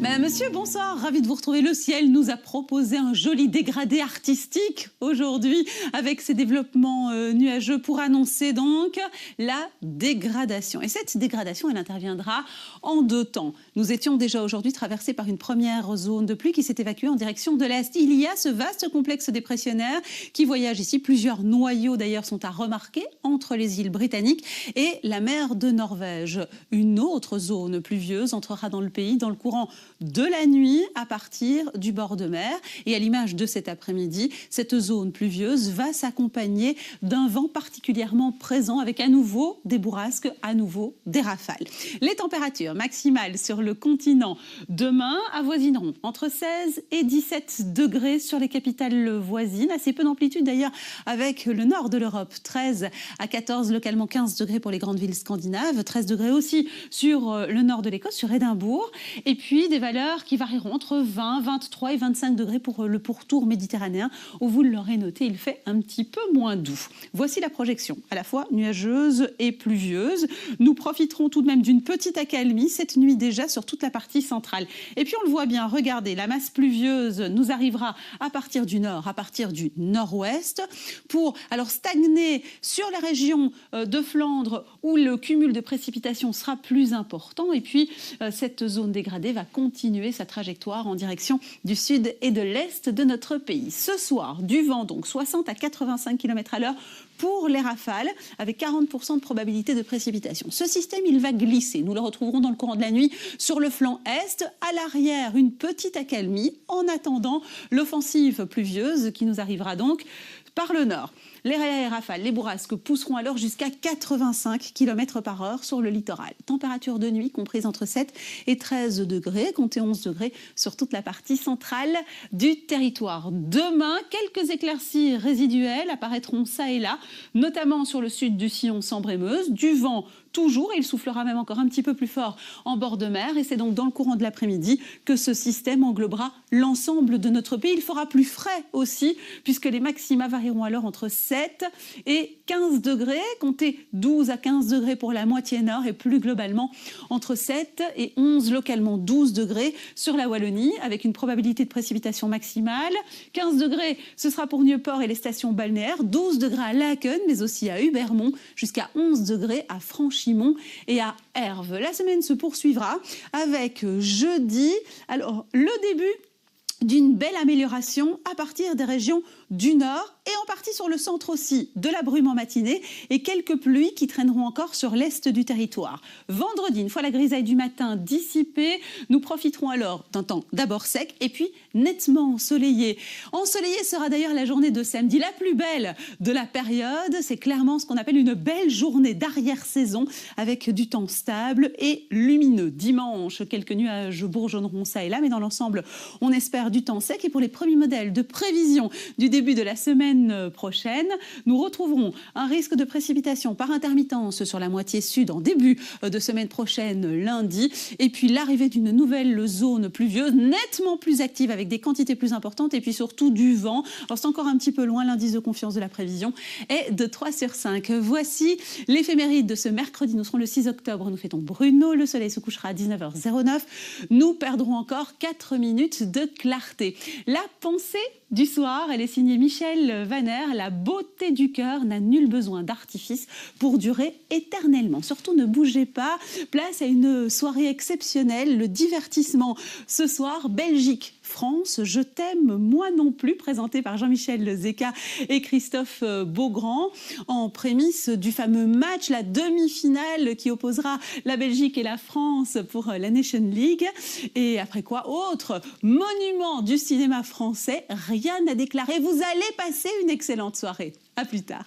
Monsieur, bonsoir, ravi de vous retrouver. Le ciel nous a proposé un joli dégradé artistique aujourd'hui avec ces développements nuageux pour annoncer donc la dégradation. Et cette dégradation, elle interviendra en deux temps. Nous étions déjà aujourd'hui traversés par une première zone de pluie qui s'est évacuée en direction de l'Est. Il y a ce vaste complexe dépressionnaire qui voyage ici. Plusieurs noyaux d'ailleurs sont à remarquer entre les îles britanniques et la mer de Norvège. Une autre zone pluvieuse entrera dans le pays dans le courant de la nuit à partir du bord de mer. Et à l'image de cet après-midi, cette zone pluvieuse va s'accompagner d'un vent particulièrement présent avec à nouveau des bourrasques, à nouveau des rafales. Les températures maximales sur le continent demain avoisineront entre 16 et 17 degrés sur les capitales voisines. Assez peu d'amplitude d'ailleurs avec le nord de l'Europe. 13 à 14, localement 15 degrés pour les grandes villes scandinaves. 13 degrés aussi sur le nord de l'Écosse, sur Édimbourg. Et puis des valeurs qui varieront entre 20, 23 et 25 degrés pour le pourtour méditerranéen, où vous l'aurez noté, il fait un petit peu moins doux. Voici la projection, à la fois nuageuse et pluvieuse. Nous profiterons tout de même d'une petite accalmie cette nuit déjà sur toute la partie centrale. Et puis on le voit bien, regardez, la masse pluvieuse nous arrivera à partir du nord, à partir du nord-ouest, pour alors stagner sur la région de Flandre où le cumul de précipitations sera plus important. Et puis cette zone dégradée va continuer sa trajectoire en direction du sud et de l'est de notre pays. Ce soir, du vent donc 60 à 85 km/h pour les rafales, avec 40% de probabilité de précipitation. Ce système, il va glisser. Nous le retrouverons dans le courant de la nuit sur le flanc est. À l'arrière, une petite accalmie en attendant l'offensive pluvieuse qui nous arrivera donc par le nord. Les rafales, les bourrasques pousseront alors jusqu'à 85 km/h sur le littoral. Température de nuit comprise entre 7 et 13 degrés, comptez 11 degrés sur toute la partie centrale du territoire. Demain, quelques éclaircies résiduelles apparaîtront ça et là, notamment sur le sud du sillon Sambre-et-Meuse. Du vent toujours, il soufflera même encore un petit peu plus fort en bord de mer. Et c'est donc dans le courant de l'après-midi que ce système englobera l'ensemble de notre pays. Il fera plus frais aussi, puisque les maxima varieront alors entre 7 et 15 degrés. Comptez 12 à 15 degrés pour la moitié nord et plus globalement entre 7 et 11, localement 12 degrés sur la Wallonie, avec une probabilité de précipitation maximale. 15 degrés, ce sera pour Nieuport et les stations balnéaires. 12 degrés à Laken, mais aussi à Hubermont, jusqu'à 11 degrés à Franchimont et à Herve. La semaine se poursuivra avec jeudi, alors le début d'une belle amélioration à partir des régions du nord et en partie sur le centre aussi, de la brume en matinée et quelques pluies qui traîneront encore sur l'est du territoire. Vendredi, une fois la grisaille du matin dissipée, nous profiterons alors d'un temps d'abord sec et puis nettement ensoleillé. Ensoleillé sera d'ailleurs la journée de samedi, la plus belle de la période. C'est clairement ce qu'on appelle une belle journée d'arrière-saison avec du temps stable et lumineux. Dimanche, quelques nuages bourgeonneront ça et là, mais dans l'ensemble, on espère du temps sec. Et pour les premiers modèles de prévision du début de la semaine prochaine, nous retrouverons un risque de précipitation par intermittence sur la moitié sud en début de semaine prochaine, lundi, et puis l'arrivée d'une nouvelle zone pluvieuse nettement plus active avec des quantités plus importantes et puis surtout du vent. Alors c'est encore un petit peu loin, l'indice de confiance de la prévision est de 3 sur 5. Voici l'éphéméride de ce mercredi. Nous serons le 6 octobre, nous fêtons Bruno, le soleil se couchera à 19h09. Nous perdrons encore 4 minutes de clarté. La pensée du soir, elle est signée Michel Vaner. La beauté du cœur n'a nul besoin d'artifice pour durer éternellement. Surtout ne bougez pas, place à une soirée exceptionnelle, le divertissement ce soir, Belgique. France, je t'aime, moi non plus, présenté par Jean-Michel Zeka et Christophe Beaugrand, en prémisse du fameux match, la demi-finale qui opposera la Belgique et la France pour la Nation League. Et après quoi, autre monument du cinéma français, rien à déclarer. Vous allez passer une excellente soirée. À plus tard.